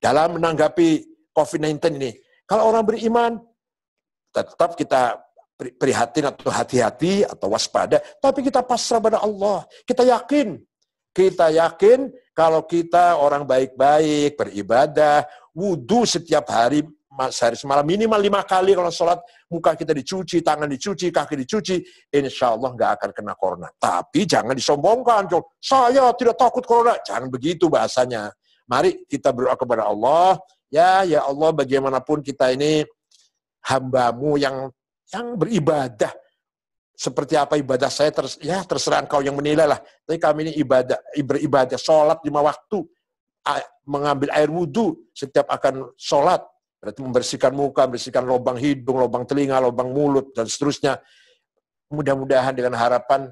dalam menanggapi COVID-19 ini. Kalau orang beriman, tetap kita prihatin atau hati-hati atau waspada, tapi kita pasrah pada Allah. Kita yakin kalau kita orang baik-baik, beribadah, wudhu setiap hari, sehari semalam minimal 5 kali kalau sholat, muka kita dicuci, tangan dicuci, kaki dicuci, insya Allah nggak akan kena corona. Tapi jangan disombongkan, saya tidak takut corona. Jangan begitu bahasanya. Mari kita berdoa kepada Allah, ya Allah, bagaimanapun kita ini hamba-Mu yang beribadah. Seperti apa ibadah saya, terserah Engkau yang menilai lah. Tapi kami ini beribadah, sholat 5 waktu, mengambil air wudhu setiap akan sholat. Berarti membersihkan muka, membersihkan lubang hidung, lubang telinga, lubang mulut, dan seterusnya. Mudah-mudahan dengan harapan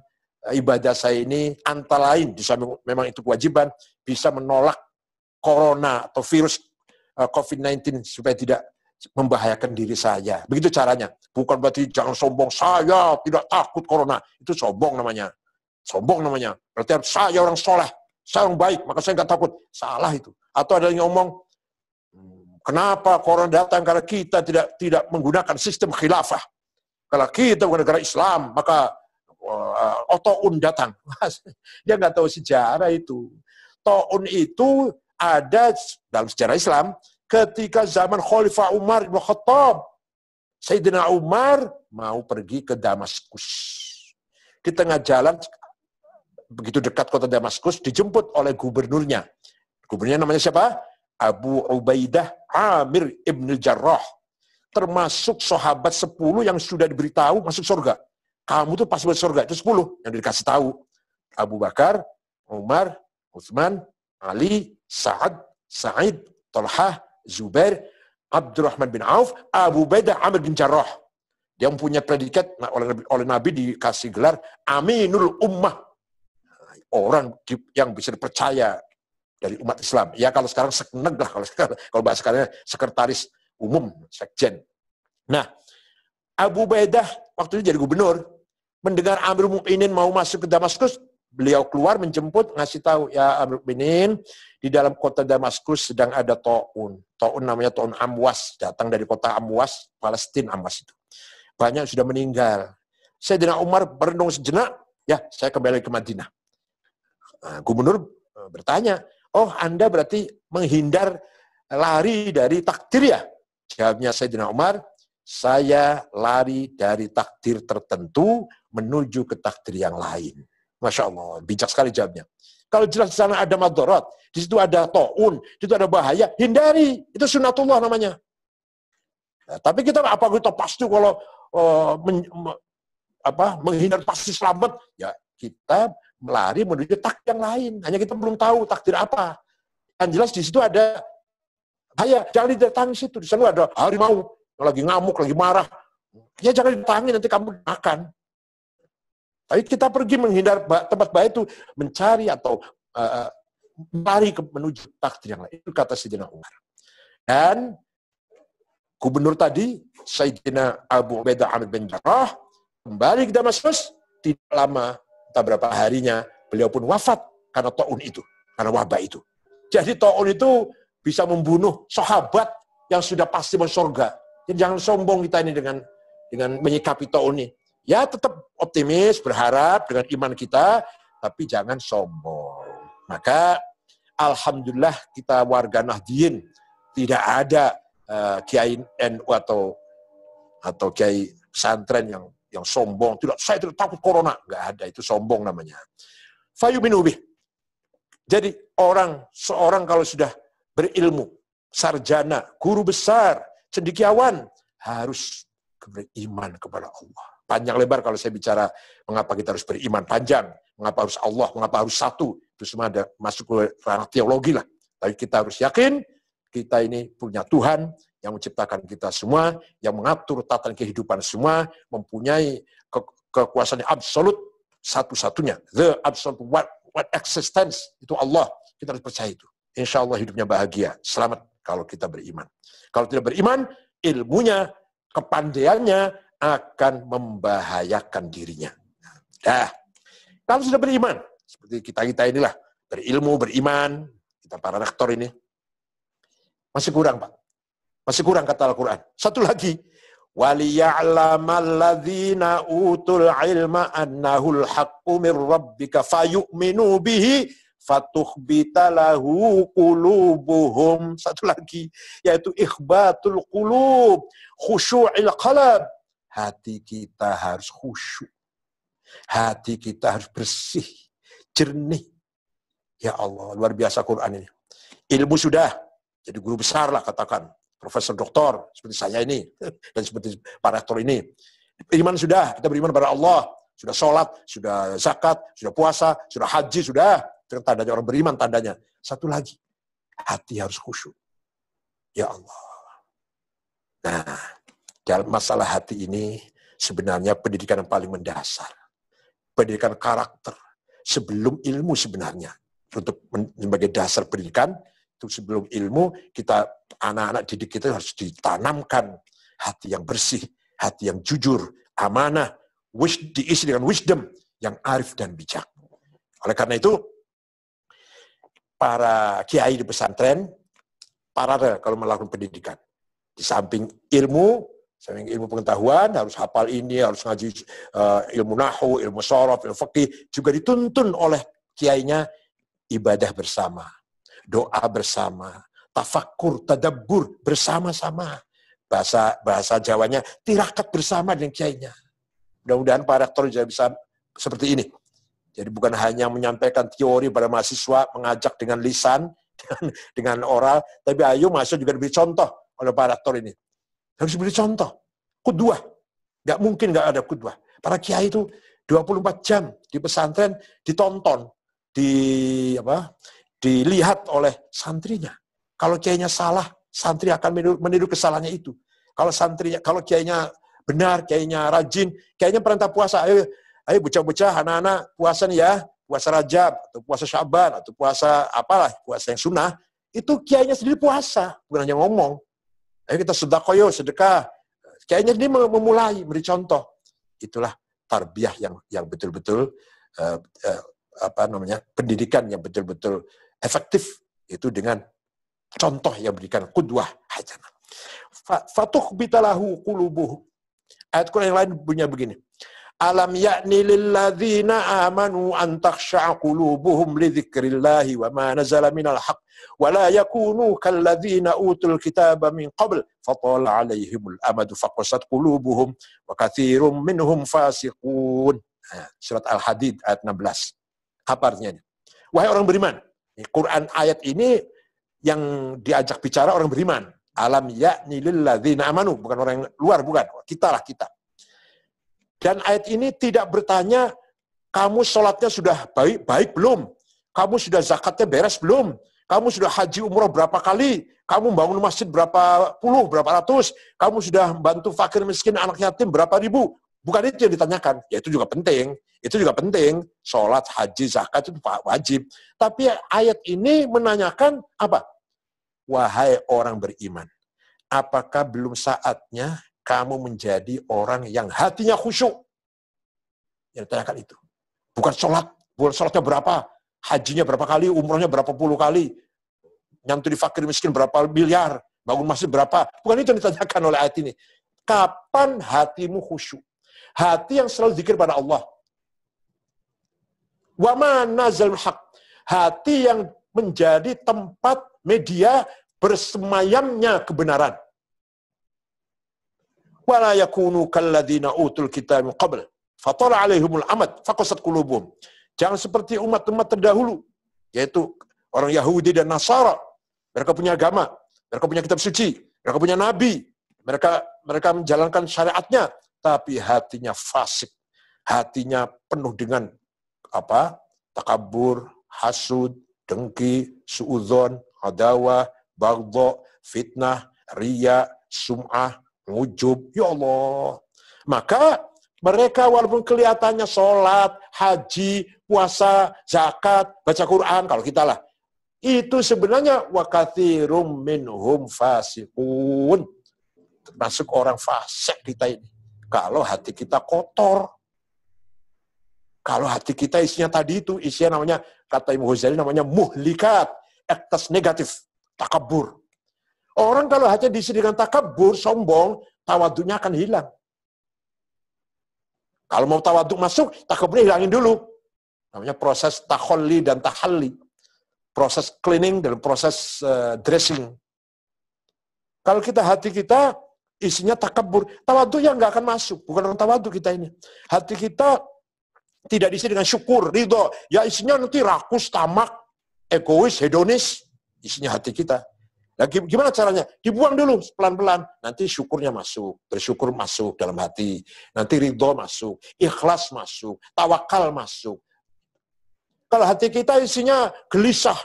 ibadah saya ini, antara lain, memang itu kewajiban, bisa menolak corona atau virus COVID-19 supaya tidak membahayakan diri saya. Begitu caranya. Bukan berarti jangan sombong, saya tidak takut corona. Itu sombong namanya. Sombong namanya. Berarti saya orang soleh, saya orang baik, maka saya nggak takut. Salah itu. Atau ada yang ngomong, kenapa corona datang? Karena kita tidak menggunakan sistem khilafah. Kalau kita bukan negara Islam, maka Ta'un datang. Dia nggak tahu sejarah itu. Ta'un itu ada dalam sejarah Islam, ketika zaman Khalifah Umar bin Khattab, Sayyidina Umar mau pergi ke Damaskus. Di tengah jalan, begitu dekat kota Damaskus, dijemput oleh gubernurnya. Gubernurnya namanya siapa? Abu Ubaidah Amir ibn Jarrah. Termasuk sahabat 10 yang sudah diberitahu masuk surga. Kamu tuh pasti masuk surga. Itu 10 yang dikasih tahu. Abu Bakar, Umar, Utsman, Ali, Sa'ad, Sa'id, Talhah, Zubair, Abdurrahman bin Auf, Abu Ubaidah Amir bin Jarrah. Dia mempunyai predikat oleh Nabi dikasih gelar Aminul Ummah. Orang yang bisa dipercaya dari umat Islam. Ya kalau sekarang sekneg lah, kalau bahasa sekarang sekretaris umum, sekjen. Nah, Abu Ubaidah waktu itu jadi gubernur, mendengar Amirul Mukminin mau masuk ke Damaskus, beliau keluar menjemput, ngasih tahu, ya Amirul Mukminin, di dalam kota Damaskus sedang ada Ta'un. Ta'un namanya Ta'un Amwas, datang dari kota Amwas, Palestina Amwas itu. Banyak sudah meninggal. Sayyidina Umar berenung sejenak, ya saya kembali ke Madinah. Nah, gubernur bertanya, oh Anda berarti menghindar lari dari takdir ya? Jawabnya Sayyidina Umar, saya lari dari takdir tertentu menuju ke takdir yang lain. Masya Allah, bijak sekali jawabnya. Kalau jelas di sana ada madarat, di situ ada ta'un, di situ ada bahaya, hindari. Itu sunatullah namanya. Nah, tapi kita pasti kalau menghindar pasti selamat, ya kita melari menuju takdir yang lain. Hanya kita belum tahu takdir apa. Yang jelas di situ ada bahaya, jangan didatangi situ. Di sana ada harimau yang lagi ngamuk, lagi marah. Ya jangan didatangi, nanti kamu makan. Tapi kita pergi menghindar tempat bahaya itu, mencari atau lari menuju takdir yang lain. Itu kata Sayyidina Umar. Dan gubernur tadi, Sayyidina Abu Ubaidah Amir bin Jarrah, kembali ke Damaskus, tidak lama, entah berapa harinya, beliau pun wafat karena Ta'un itu, karena wabah itu. Jadi Ta'un itu bisa membunuh sahabat yang sudah pasti masuk surga. Jadi jangan sombong kita ini dengan menyikapi Ta'un ini. Ya tetap optimis, berharap dengan iman kita, tapi jangan sombong. Maka alhamdulillah kita warga Nahdliyin, tidak ada kiai NU atau kiai pesantren yang sombong. Tidak, saya tidak takut corona. Nggak ada, itu sombong namanya. Fayuminu bih. Jadi seorang kalau sudah berilmu, sarjana, guru besar, cendekiawan, harus beriman kepada Allah. Panjang lebar kalau saya bicara mengapa kita harus beriman, panjang. Mengapa harus Allah, mengapa harus satu. Itu semua ada masuk ke ranah teologi lah. Tapi kita harus yakin, kita ini punya Tuhan yang menciptakan kita semua, yang mengatur tatanan kehidupan semua, mempunyai kekuasaan absolut satu-satunya. The absolute what existence, itu Allah. Kita harus percaya itu. Insya Allah hidupnya bahagia, selamat kalau kita beriman. Kalau tidak beriman, ilmunya, kepandaiannya akan membahayakan dirinya. Nah, kalau sudah beriman, seperti kita inilah, berilmu, beriman, kita para rektor ini, Masih kurang, Pak. Masih kurang kata Al-Quran. Satu lagi. وَلِيَعْلَمَ utul ilma annahul haqqu min rabbika fayu'minu bihi fatukhbita lahu qulubuhum. Satu lagi, yaitu ikhbatul qulub, khusyu'il qalb. Hati kita harus khusyuk. Hati kita harus bersih, jernih. Ya Allah, luar biasa Quran ini. Ilmu sudah, jadi guru besar lah katakan. Profesor doktor, seperti saya ini, dan seperti Pak Rektor ini. Iman sudah, kita beriman kepada Allah. Sudah sholat, sudah zakat, sudah puasa, sudah haji, sudah. Itu tandanya orang beriman, tandanya. Satu lagi, hati harus khusyuk. Ya Allah. Nah, dalam masalah hati ini, sebenarnya pendidikan yang paling mendasar. Pendidikan karakter. Sebelum ilmu sebenarnya. Untuk sebagai dasar pendidikan, itu sebelum ilmu, kita anak-anak didik kita harus ditanamkan hati yang bersih, hati yang jujur, amanah, diisi dengan wisdom yang arif dan bijak. Oleh karena itu, para kiai di pesantren paralel kalau melakukan pendidikan. Di samping ilmu pengetahuan, harus hafal ini, harus ngaji ilmu nahwu, ilmu shorof, ilmu fikih, juga dituntun oleh kiainya ibadah bersama. Doa bersama, tafakkur, tadabbur bersama-sama. Bahasa Jawanya tirakat bersama dengan kiainya. Mudah-mudahan Pak Rektor juga bisa seperti ini. Jadi bukan hanya menyampaikan teori pada mahasiswa, mengajak dengan lisan, dengan oral, tapi ayo mahasiswa juga diberi contoh oleh Pak Rektor ini. Harus diberi contoh. Qudwah. Nggak mungkin nggak ada qudwah. Para kiai itu 24 jam di pesantren ditonton, dilihat oleh santrinya. Kalau kiainya salah, santri akan meniru kesalahannya itu. Kalau kiainya benar, kiainya rajin, kiainya perintah puasa, ayo bocah-bocah, anak-anak puasa nih ya, puasa Rajab, atau puasa Syaban, atau puasa apalah, puasa yang sunnah, itu kiainya sendiri puasa, bukan hanya ngomong. Ayo kita sedekah. Kiainya sendiri memulai, beri contoh. Itulah tarbiyah yang betul-betul pendidikan yang betul-betul efektif, itu dengan contoh yang berikan qudwah hasanah. Fatukhbita lahu qulubuhum. Ayat Quran yang lain punya begini. Alam ya'ni lilladzina amanu an takhsha'a qulubuhum li dzikrillahi wa ma nazala minal haqq wa la yakunu kalladzina utul kitaba min qabl fatala 'alaihimul amadu faqasat qulubuhum wa katsirum minhum fasiqun. Surat Al-Hadid ayat 16. Apa artinya ini? Wahai orang beriman. Quran ayat ini yang diajak bicara orang beriman. Alam ya'ni lilladzina amanu, bukan orang yang luar, bukan. Kita. Dan ayat ini tidak bertanya, kamu sholatnya sudah baik belum? Kamu sudah zakatnya beres belum? Kamu sudah haji umroh berapa kali? Kamu bangun masjid berapa puluh, berapa ratus? Kamu sudah bantu fakir miskin, anak yatim berapa ribu? Bukan itu yang ditanyakan. Ya itu juga penting. Sholat, haji, zakat itu wajib. Tapi ayat ini menanyakan apa? Wahai orang beriman, apakah belum saatnya kamu menjadi orang yang hatinya khusyuk? Yang ditanyakan itu. Bukan sholatnya berapa, hajinya berapa kali, umrohnya berapa puluh kali, nyantuni fakir miskin berapa miliar, bangun masjid berapa. Bukan itu yang ditanyakan oleh ayat ini. Kapan hatimu khusyuk? Hati yang selalu zikir pada Allah. Wa ma nazal haq. Hati yang menjadi tempat media bersemayamnya kebenaran. Wala yakunu kalladzina utul kitab min qabl fatala 'alaihimul amad faqasat qulubuhum. Jangan seperti umat-umat terdahulu, yaitu orang Yahudi dan Nasara. Mereka punya agama, mereka punya kitab suci, mereka punya nabi, mereka menjalankan syariatnya, tapi hatinya fasik. Hatinya penuh dengan takabur, hasud, dengki, suudzon, adawah, baghdha, fitnah, riya, sum'ah, ujub. Ya Allah. Maka mereka walaupun kelihatannya sholat, haji, puasa, zakat, baca Quran, kalau kita lah, itu sebenarnya wa katsirum minhum fasiqun. Termasuk orang fasik kita ini. Kalau hati kita kotor. Kalau hati kita isinya tadi itu, isinya namanya, kata Imam Ghazali namanya muhlikat, ektas negatif, takabur. Orang kalau hanya diisi dengan takabur, sombong, tawaduknya akan hilang. Kalau mau tawaduk masuk, takaburnya hilangin dulu. Namanya proses takholli dan tahalli. Proses cleaning dan proses dressing. Kalau hati kita isinya takabur, tawaduk yang nggak akan masuk. Bukan orang tawaduk kita ini. Hati kita tidak diisi dengan syukur, ridho. Ya isinya nanti rakus, tamak, egois, hedonis. Isinya hati kita. Nah, gimana caranya? Dibuang dulu pelan-pelan. Nanti syukurnya masuk. Bersyukur masuk dalam hati. Nanti ridho masuk. Ikhlas masuk. Tawakal masuk. Kalau hati kita isinya gelisah,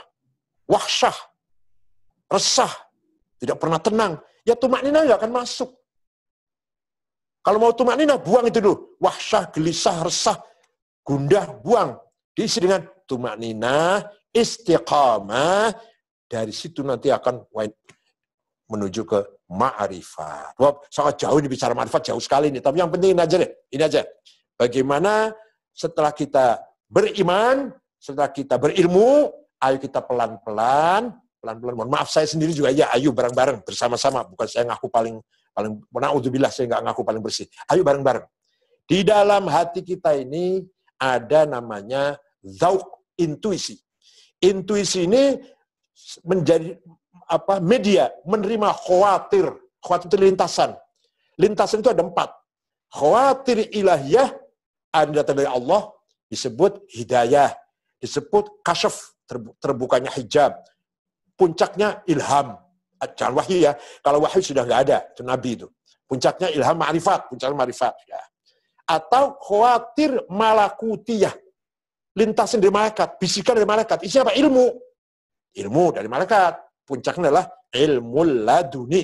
wahsyah, resah, tidak pernah tenang, ya tumakninah nggak akan masuk. Kalau mau tumakninah, buang itu dulu. Wahsyah, gelisah, resah, gundah, buang. Diisi dengan tumakninah, istiqamah. Dari situ nanti akan menuju ke ma'rifat. Wah, sangat jauh ini bicara ma'rifat, jauh sekali ini. Tapi yang penting ini aja deh. Ini aja. Bagaimana setelah kita beriman, setelah kita berilmu, ayo kita pelan-pelan. Mohon maaf saya sendiri juga ya, ayo bareng-bareng bersama-sama. Bukan saya ngaku paling na'udzubillah, saya nggak ngaku paling bersih. Ayo bareng-bareng. Di dalam hati kita ini ada namanya zauq, intuisi. Intuisi ini menjadi media menerima khawatir. Khawatir itu lintasan. Lintasan itu ada 4. Khawatir ilahiyah ada datang dari Allah, disebut hidayah, disebut kasyaf, terbukanya hijab. Puncaknya ilham. Jangan wahyu ya. Kalau wahyu sudah nggak ada, itu Nabi itu. Puncaknya ilham ma'rifat, puncaknya ma'rifat. Ya. Atau khawatir malakutiyah. Lintasan dari malaikat, bisikan dari malaikat. Isinya apa? Ilmu. Ilmu dari malaikat. Puncaknya adalah ilmu laduni.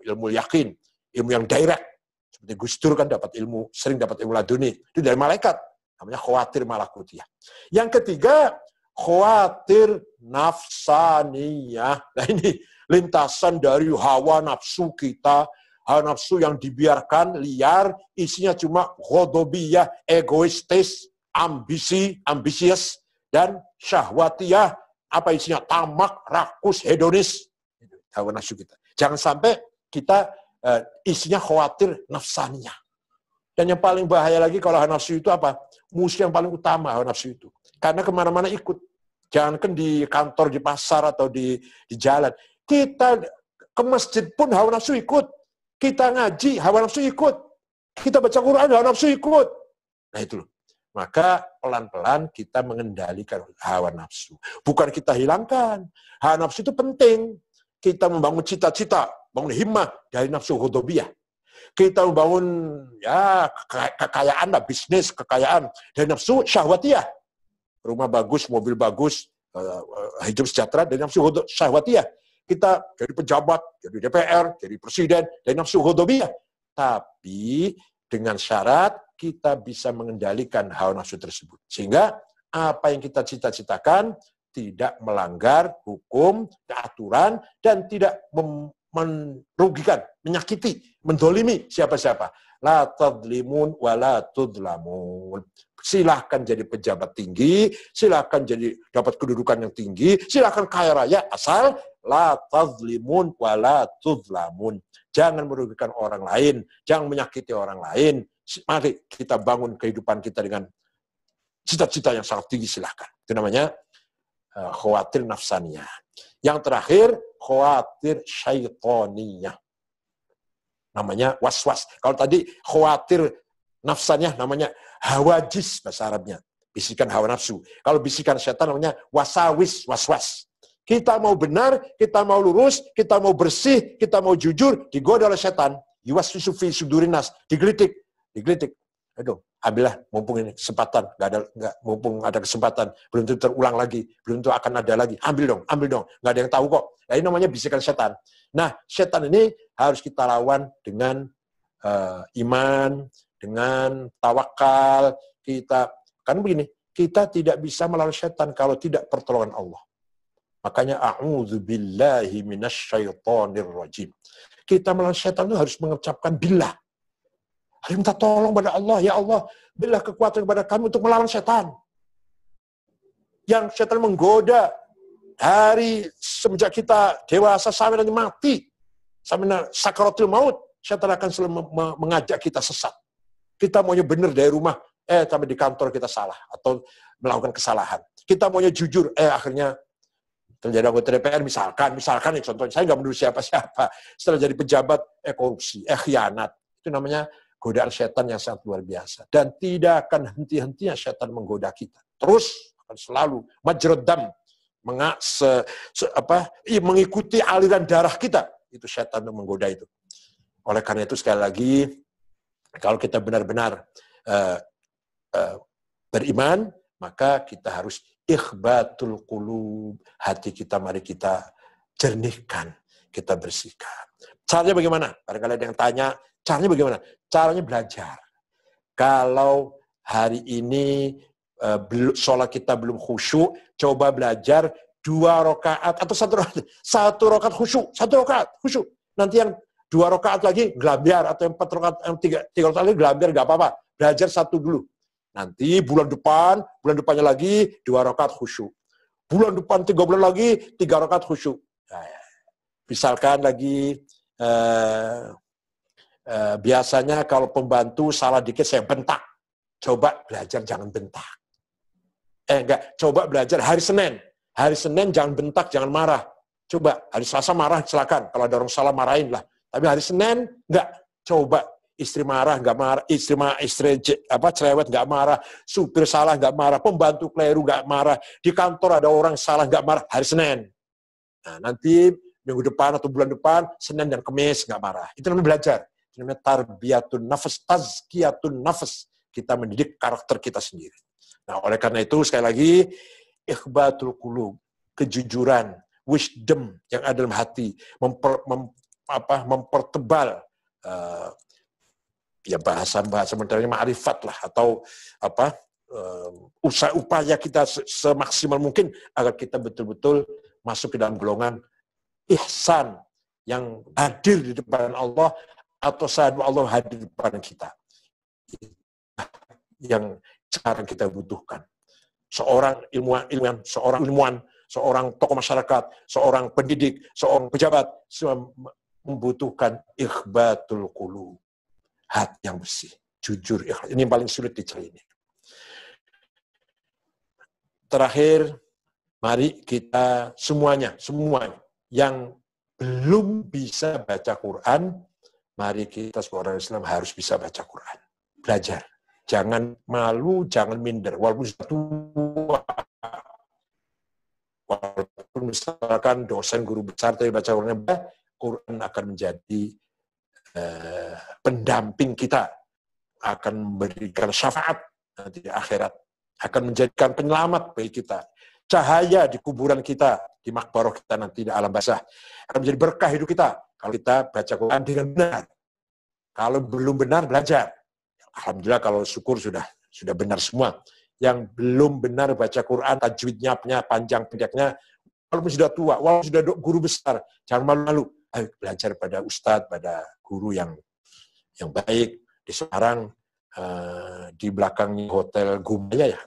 Ilmu yakin. Ilmu yang direct. Seperti Gus Dur kan dapat ilmu, sering dapat ilmu laduni. Itu dari malaikat. Namanya khawatir malakutiyah. Yang ketiga, khawatir nafsaniyah. Nah ini lintasan dari hawa nafsu kita. Hawa nafsu yang dibiarkan liar, isinya cuma ghadabiyah, egoistis, ambisius, dan syahwatiyah. Apa isinya? Tamak, rakus, hedonis. Hawa nafsu kita. Jangan sampai kita isinya khawatir nafsaniyah. Dan yang paling bahaya lagi kalau hawa nafsu itu apa? Musuh yang paling utama hawa nafsu itu. Karena kemana-mana ikut. Jangankan di kantor, di pasar, atau di jalan. Kita ke masjid pun hawa nafsu ikut. Kita ngaji, hawa nafsu ikut. Kita baca Quran, hawa nafsu ikut. Nah itu loh. Maka pelan-pelan kita mengendalikan hawa nafsu. Bukan kita hilangkan. Hawa nafsu itu penting. Kita membangun cita-cita, bangun himmah dari nafsu ghadabiyah. Kita membangun ya kekayaan, bisnis, kekayaan dari nafsu syahwatiyah. Rumah bagus, mobil bagus, hidup sejahtera dari nafsu syahwatiyah. Kita jadi pejabat, jadi DPR, jadi presiden dari nafsu ghadabiyah. Tapi dengan syarat kita bisa mengendalikan hawa nafsu tersebut. Sehingga apa yang kita cita-citakan tidak melanggar hukum, aturan, dan tidak merugikan, menyakiti, mendolimi siapa-siapa. La tadlimun wa la tudlamun. Silahkan jadi pejabat tinggi, silahkan jadi dapat kedudukan yang tinggi, silahkan kaya raya, asal la tadlimun wa la tudlamun. Jangan merugikan orang lain, jangan menyakiti orang lain. Mari kita bangun kehidupan kita dengan cita-cita yang sangat tinggi, silahkan. Itu namanya khawatir nafsaniyah. Yang terakhir, khawatir syaitaniyah. Namanya was-was. Kalau tadi khawatir nafsaniyah namanya hawajis bahasa Arabnya. Bisikan hawa nafsu. Kalau bisikan setan namanya wasawis, was-was. Kita mau benar, kita mau lurus, kita mau bersih, kita mau jujur, digoda oleh setan. Yuwaswisu fi sudurinas, digelitik. Aduh, ambillah mumpung ini kesempatan, mumpung ada kesempatan, belum tentu terulang lagi, belum tentu akan ada lagi. Ambil dong, nggak ada yang tahu kok. Nah, ini namanya bisikan setan. Nah, setan ini harus kita lawan dengan iman, dengan tawakal. Kan begini, kita tidak bisa melawan setan kalau tidak pertolongan Allah. Makanya a'udzubillahi minasyaitonir rajim. Kita melawan setan itu harus mengucapkan billah. Harus minta tolong pada Allah. Ya Allah, berilah kekuatan kepada kami untuk melawan setan. Yang setan menggoda, Hari semenjak kita dewasa sampai nanti mati, sampai sakaratul maut, setan akan selalu mengajak kita sesat. Kita maunya benar dari rumah, sampai di kantor kita salah atau melakukan kesalahan. Kita maunya jujur, akhirnya terjadi anggota DPR misalkan ya contohnya, saya nggak menuduh siapa-siapa. Setelah jadi pejabat, korupsi, khianat. Itu namanya godaan setan yang sangat luar biasa. Dan tidak akan henti-hentinya setan menggoda kita. Terus akan selalu majrodam, mengikuti aliran darah kita. Itu setan yang menggoda itu. Oleh karena itu sekali lagi, kalau kita benar-benar beriman, maka kita harus ikhbatul qulub, hati kita mari kita jernihkan, kita bersihkan. Caranya bagaimana? Barangkali ada yang tanya, caranya bagaimana? Caranya belajar. Kalau hari ini sholat kita belum khusyuk, coba belajar 2 rakaat atau 1 rakaat. 1 rakaat khusyuk, 1 rakaat khusyuk. Nanti yang 2 rakaat lagi gelambiar, atau yang 4 rakaat, yang 3 rakaat lagi gelambiar, nggak apa-apa. Belajar 1 dulu. Nanti bulan depannya lagi 2 rakaat khusyuk. Bulan depan 3 bulan lagi 3 rakaat khusyuk. Nah, misalkan lagi biasanya kalau pembantu salah dikit saya bentak. Coba belajar jangan bentak. Coba belajar hari Senin. Hari Senin jangan bentak, jangan marah. Coba hari Selasa marah silakan. Kalau ada orang salah marahin lah. Tapi hari Senin enggak. Coba istri marah nggak marah, istri cerewet nggak marah, supir salah nggak marah, pembantu keliru nggak marah, di kantor ada orang salah nggak marah, hari Senin. Nah, nanti minggu depan atau bulan depan, Senin dan Kamis nggak marah. Itu namanya belajar. Itu namanya tarbiyatun nafas, tazkiyatun nafas. Kita mendidik karakter kita sendiri. Nah, oleh karena itu, sekali lagi, ikhbatul qulub, kejujuran, wisdom yang ada dalam hati, mempertebal bahasa sebenarnya ma'rifat lah, atau upaya kita semaksimal mungkin agar kita betul-betul masuk ke dalam golongan ihsan yang hadir di depan Allah, atau saat Allah hadir di depan kita. Yang sekarang kita butuhkan. Seorang ilmuwan, seorang tokoh masyarakat, seorang pendidik, seorang pejabat, semua membutuhkan ikhbatul qulub. Hati yang bersih, jujur, ikhlas. Ini yang paling sulit dicari ini. Terakhir, mari kita semuanya yang belum bisa baca Quran, mari kita sebagai orang Islam harus bisa baca Quran. Belajar. Jangan malu, jangan minder. Walaupun sudah tua, walaupun misalkan dosen guru besar tapi baca Quran akan menjadi pendamping kita, akan memberikan syafaat nanti di akhirat, akan menjadikan penyelamat bagi kita, cahaya di kuburan kita, di makbaroh kita nanti di alam barzakh, akan menjadi berkah hidup kita kalau kita baca Quran dengan benar. Kalau belum benar, belajar. Alhamdulillah kalau syukur sudah benar semua. Yang belum benar baca Quran, tajwidnya panjang pendeknya, walaupun sudah tua, walaupun sudah guru besar, jangan malu-malu. Ayo belajar pada ustadz, pada guru yang baik. Di Semarang, di belakangnya hotel Gumaya,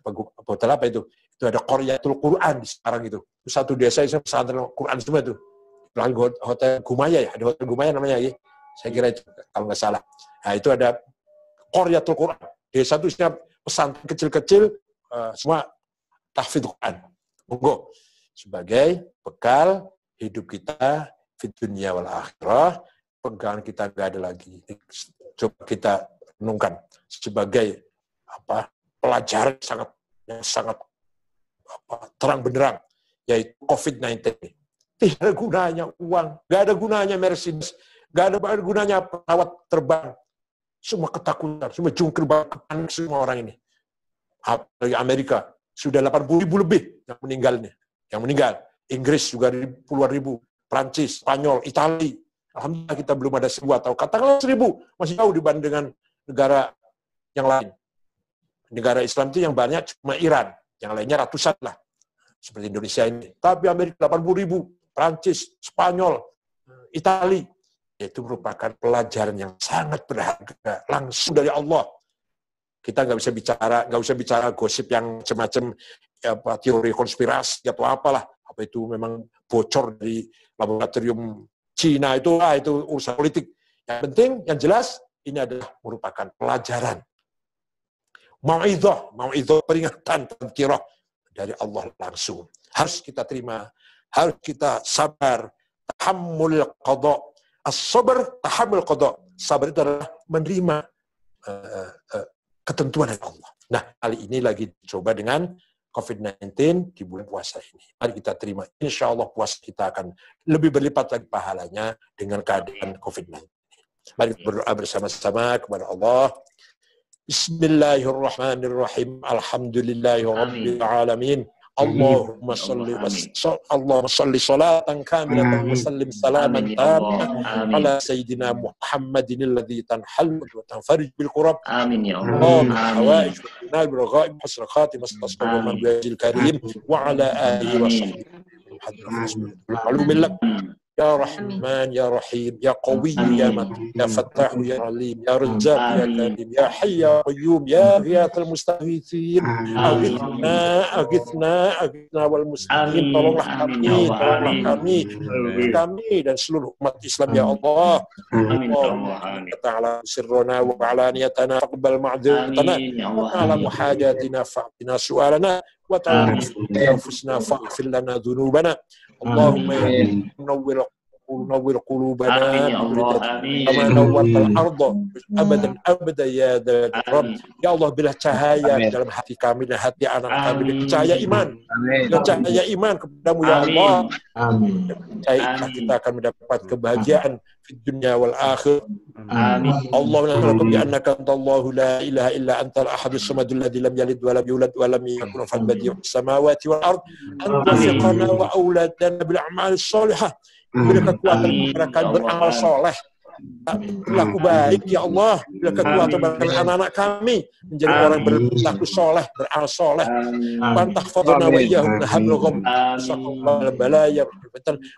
hotel apa itu? Itu ada Qaryatul Quran di Semarang itu. Satu desa itu pesantren Quran semua itu. Belakang hotel Gumaya ya, ada hotel Gumaya namanya ya. Saya kira itu, kalau nggak salah. Nah, itu ada Qaryatul Quran. Desa itu isinya pesantren kecil-kecil, semua tahfidz Quran. Monggo. Sebagai bekal hidup kita di dunia wal akhirah, pegangan kita nggak ada lagi. Coba kita renungkan sebagai pelajaran yang sangat terang benderang, yaitu COVID-19. Tidak ada gunanya uang, nggak ada gunanya Mercedes, nggak ada gunanya pesawat terbang. Semua ketakutan, semua jungkir balik, panik semua orang ini. Apalagi Amerika, sudah 80.000 lebih yang meninggal. Inggris juga puluhan ribu. Prancis, Spanyol, Italia. Alhamdulillah kita belum ada 1.000 atau katakanlah 1.000. Masih jauh dibanding dengan negara yang lain. Negara Islam itu yang banyak cuma Iran. Yang lainnya ratusan lah. Seperti Indonesia ini. Tapi Amerika 80.000. Prancis, Spanyol, Italia. Itu merupakan pelajaran yang sangat berharga. Langsung dari Allah. Kita nggak usah bicara gosip yang semacam teori konspirasi atau apalah. apa itu memang bocor dari laboratorium Cina itu urusan politik. Yang penting, yang jelas ini adalah merupakan pelajaran. Mau'idhah, peringatan, tadhkirah dari Allah langsung. Harus kita terima, harus kita sabar. Tahammul qada. As-sabr tahammul qada. Sabar itu adalah menerima ketentuan dari Allah. Nah, kali ini lagi dicoba dengan COVID-19 di bulan puasa ini. Mari kita terima. Insya Allah puasa kita akan lebih berlipat lagi pahalanya dengan keadaan COVID-19. Mari kita berdoa bersama-sama kepada Allah. Bismillahirrahmanirrahim. Alhamdulillahirabbil alamin. Allahumma salli salatan kamilatan wa sallim salaman taman ala sayyidina Muhammadin alladhi tanhal wa tanfarij bil qurab. Amin ya Allah. Hawaij wa bil ghaib husn khatim astasqaw man bil karim wa ala alihi wa sahbihi. Ya Rahman, Ya Rahim, Ya Qawi, Ya Matin, Ya Fattah, Ya Alim, Ya Razzaq, Ya Karim, Ya Hayy, Ya Qayyum, Ya Ghiyathal Mustaghithin. Aghithna wal muslimin. Tolonglah kami dan seluruh umat Islam ya Allah. Amin. Ta'ala sirrana wa alaniyatana faqbal ma'dhurana wa ta'lamu hajatina fa'tina su'alana wa ta'lamu anfusana faghfir lana dhunubana. Allahumma nawwir qulubana kama nawwartal arda abadan ya Rabb. Ya Allah, bila cahaya dalam hati kami dan hati anak kami, cahaya iman. Cahaya iman kepadamu ya Allah. Cahaya kita akan mendapat kebahagiaan di dunia wal akhir. Amin. Allahumma nas'aluka bi annaka antallahu la ilaha illa antal ahadus samadul ladzi lam yalid wa lam yulad wa lam yakul lahu badi'us samawati wal ard. Anta fiqana wa auladana bil a'malis shalihah. Beri kekuatan mereka beramal soleh, berlaku baik ya Allah. Beri kekuatan bagi anak-anak kami menjadi orang berlaku soleh, beramal soleh. Wantahfadna wa iyyahum hablul gham sallallahu balaya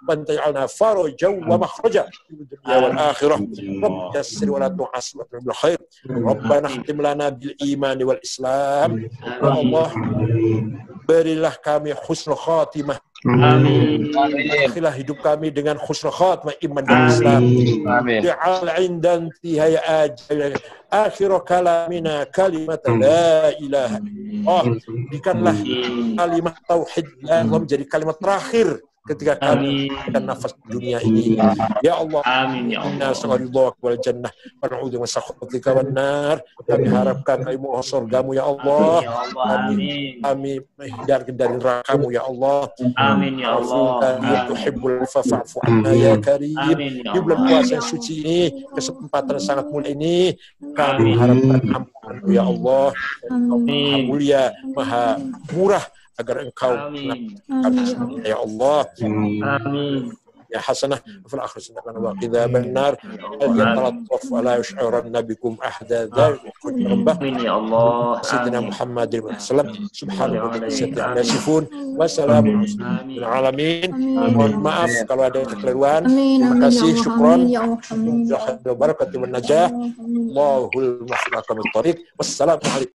wantaj'alna farajan wa makhraja fid dunya wal akhirah. Rabb yassir wa la tu'assir bil khair. Rabbana khtim lana bil iman wal islam. Ya Allah, berilah kami husnul khatimah. Amin. Akhilah hidup kami dengan husnul khatimah iman dan Islam. Ja'al 'inda intihai ajal akhir kalamina kalimat la ilaha illallah. Berikanlah kalimat tauhid ya Allah menjadi kalimat terakhir ketika kami akan nafas dunia ini. Ya Allah, amin ya Allah. Nas'alullah wal jannah wa na'udzu min sakhatika wan nar. Kami harapkan ilmu surgamu ya Allah. Kami menghindarkan dari neraka-Mu ya Allah. Amin ya Allah. Ya tuhibbul fa'fu anna ya karim. Di bulan puasa yang suci ini, kesempatan sangat mulia ini, kami mengharapkan ampun ya Allah. Maha mulia, maha murah, agar Engkau mengampuni ya Allah. Amin. Ya hasanah fil akhirati wa qina benar yatalattaf wa la yush'iranna bikum ahada dzalika. Amin ya Allah. Sayyidina Muhammad sallallahu alaihi wasallam. Wassalamu alamin. Mohon maaf kalau ada kekeliruan. Terima kasih, syukron. Barakatuh wan najah. Allahul muwaffiq ila thariq. Wassalamu alaikum.